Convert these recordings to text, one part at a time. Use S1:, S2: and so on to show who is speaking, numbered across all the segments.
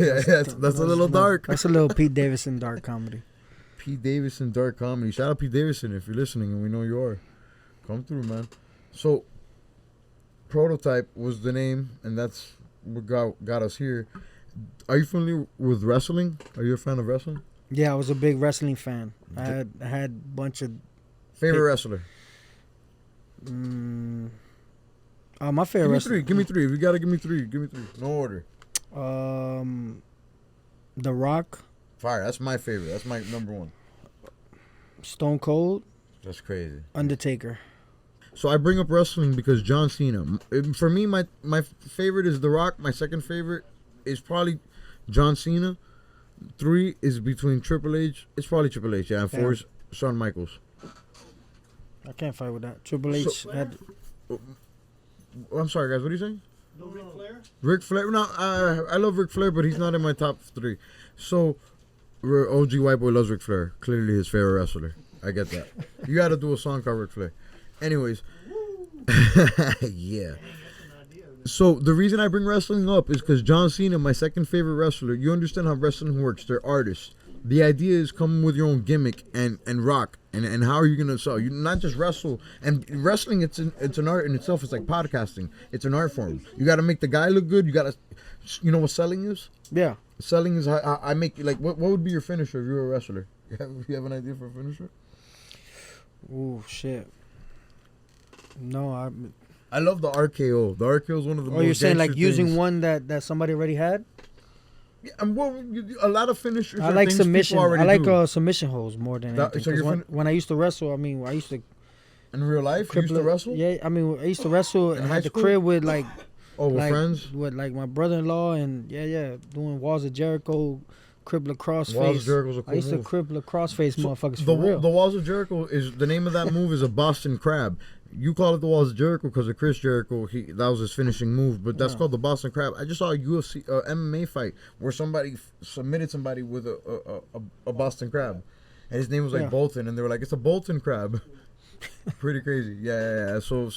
S1: Yeah, that's a little dark.
S2: That's a little Pete Davidson dark comedy.
S1: Pete Davidson dark comedy. Shout out Pete Davidson if you're listening, and we know you are. Come through, man. So, Prototype was the name, and that's what got us here. Are you familiar with wrestling? Are you a fan of wrestling?
S2: Yeah, I was a big wrestling fan. I had a bunch of
S1: favorite wrestler.
S2: My favorite wrestler.
S1: Give me three. If you gotta give me three, No order.
S2: The Rock.
S1: Fire. That's my favorite. That's my number one.
S2: Stone Cold.
S1: That's crazy.
S2: Undertaker.
S1: So I bring up wrestling because John Cena. For me, my favorite is The Rock. My second favorite is probably John Cena. 3 is between Triple H. It's probably Triple H, yeah. And 4 is Shawn Michaels.
S2: I can't fight with that. Triple H had...
S1: I'm sorry, guys. What are you saying?
S3: No Ric Flair?
S1: Ric Flair? No, I love Ric Flair, but he's not in my top 3. So, OG White Boy loves Ric Flair. Clearly his favorite wrestler. I get that. You got to do a song called Ric Flair. Anyways. Yeah. So, the reason I bring wrestling up is because John Cena, my second favorite wrestler, you understand how wrestling works. They're artists. The idea is come with your own gimmick and rock. And how are you going to sell? You not just wrestle. And wrestling, it's an art in itself. It's like podcasting. It's an art form. You got to make the guy look good. You got to, you know what selling is?
S2: Yeah.
S1: Selling is I make, like, what would be your finisher if you were a wrestler? You have an idea for a finisher?
S2: Ooh, shit. No,
S1: I love the RKO. The RKO is one of the most.
S2: Oh, you're saying like using
S1: things.
S2: one that somebody already had?
S1: Yeah, and a lot of finishers.
S2: I like submission. I like submission holds more than anything.
S1: So
S2: when I used to wrestle, I used to.
S1: In real life, you used to wrestle?
S2: Yeah, I used to wrestle at the crib with like.
S1: Oh, with friends?
S2: With like my brother-in-law and doing Walls of Jericho, Crippler Crossface.
S1: Walls of Jericho's a cool
S2: I used to
S1: move.
S2: Crippler Crossface motherfuckers for real.
S1: The Walls of Jericho is the name of that move is a Boston Crab. You call it the Walls of Jericho because of Chris Jericho. That was his finishing move, but that's called the Boston Crab. I just saw a UFC MMA fight where somebody submitted somebody with a Boston Crab, and his name was like Bolton, and they were like, "It's a Bolton Crab." Pretty crazy, yeah. So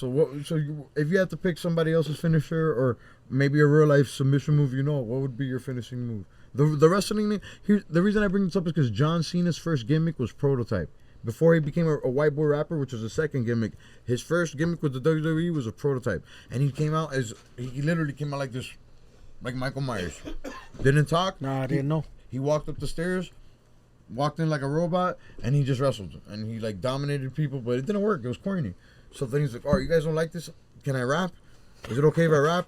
S1: if you had to pick somebody else's finisher or maybe a real life submission move, what would be your finishing move? The wrestling here. The reason I bring this up is because John Cena's first gimmick was Prototype. Before he became a white boy rapper, which was the second gimmick, his first gimmick with the WWE was a Prototype. And he came out he literally came out like this, like Michael Myers. Didn't talk.
S2: Nah, I didn't know.
S1: He walked up the stairs, walked in like a robot, and he just wrestled. And he like dominated people, but it didn't work. It was corny. So then he's like, all right, you guys don't like this? Can I rap? Is it okay if I rap?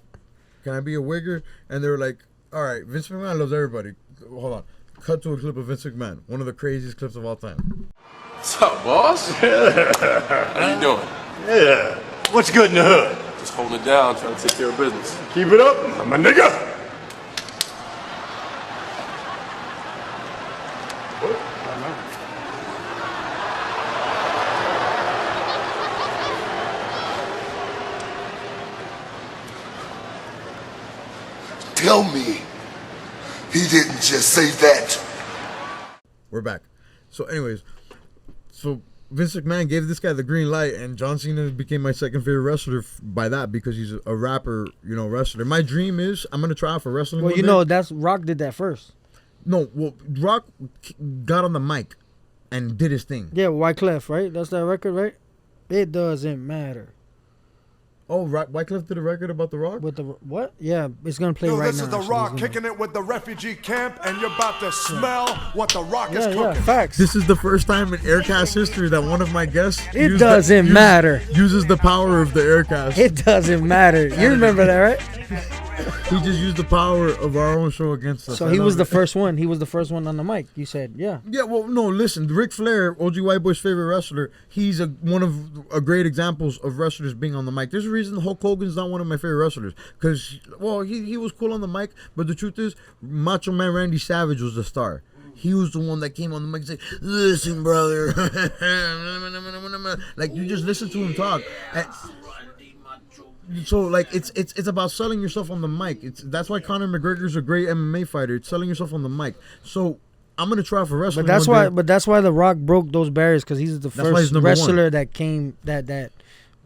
S1: Can I be a wigger? And they were like, all right, Vince McMahon loves everybody. Hold on. Cut to a clip of Vince McMahon, one of the craziest clips of all time.
S4: What's up, boss? How you doing?
S5: Yeah. What's good in the hood?
S4: Just holding it down, trying to take care of business.
S5: Keep it up, I'm a nigga.
S6: Tell me he didn't just say that.
S1: We're back. So anyways, Vince McMahon gave this guy the green light, and John Cena became my second favorite wrestler by that because he's a rapper, wrestler. My dream is I'm going to try out for wrestling.
S2: Well, that's Rock did that first.
S1: No, Rock got on the mic and did his thing.
S2: Yeah, Wyclef, right? That's that record, right? It doesn't matter.
S1: Oh, Wyclef did a record about The Rock?
S2: With the what? Yeah, it's gonna play right now.
S7: This is The Rock kicking it with the refugee camp, and you're about to smell what The Rock is cooking.
S2: Yeah, facts.
S1: This is the first time in Aircast history that one of my guests
S2: It doesn't matter.
S1: Uses the power of the Aircast.
S2: It doesn't matter. You remember that, right?
S1: He just used the power of our own show against us.
S2: So he was the first one. He was the first one on the mic. You said, yeah.
S1: Yeah, well, no, listen. Ric Flair, OG White Boy's favorite wrestler, he's one of great examples of wrestlers being on the mic. There's a reason Hulk Hogan's not one of my favorite wrestlers. Because, he was cool on the mic, but the truth is, Macho Man Randy Savage was the star. He was the one that came on the mic and said, listen, brother. Like, you just listen to him talk. So like it's about selling yourself on the mic. That's why Conor McGregor's a great MMA fighter. It's selling yourself on the mic. So I'm gonna try for wrestling.
S2: But that's why The Rock broke those barriers because he's the first wrestler that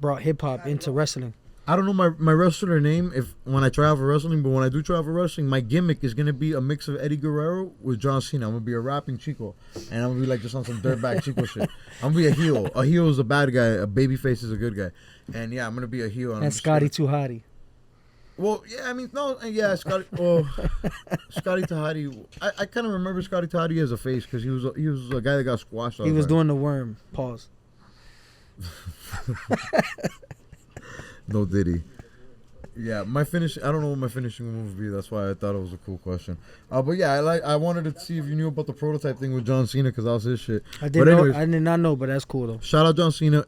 S2: brought hip hop into wrestling.
S1: I don't know my wrestler name if when I travel wrestling, but when I do travel wrestling, my gimmick is gonna be a mix of Eddie Guerrero with John Cena. I'm gonna be a rapping Chico, and I'm gonna be like just on some dirtbag Chico shit. I'm gonna be a heel. A heel is a bad guy. A babyface is a good guy. And yeah, I'm gonna be a heel.
S2: And Scotty Too Hottie.
S1: Well, yeah, I mean, no, yeah, Scotty. Oh, Scotty Tahati. I kind of remember Scotty Tahati as a face because he was a guy that got squashed.
S2: He was doing the worm. Pause.
S1: No Diddy. Yeah, my finish. I don't know what my finishing move would be. That's why I thought it was a cool question. But yeah, I wanted to see if you knew about the prototype thing with John Cena because that was his shit.
S2: I did not know, but that's cool though.
S1: Shout out John Cena.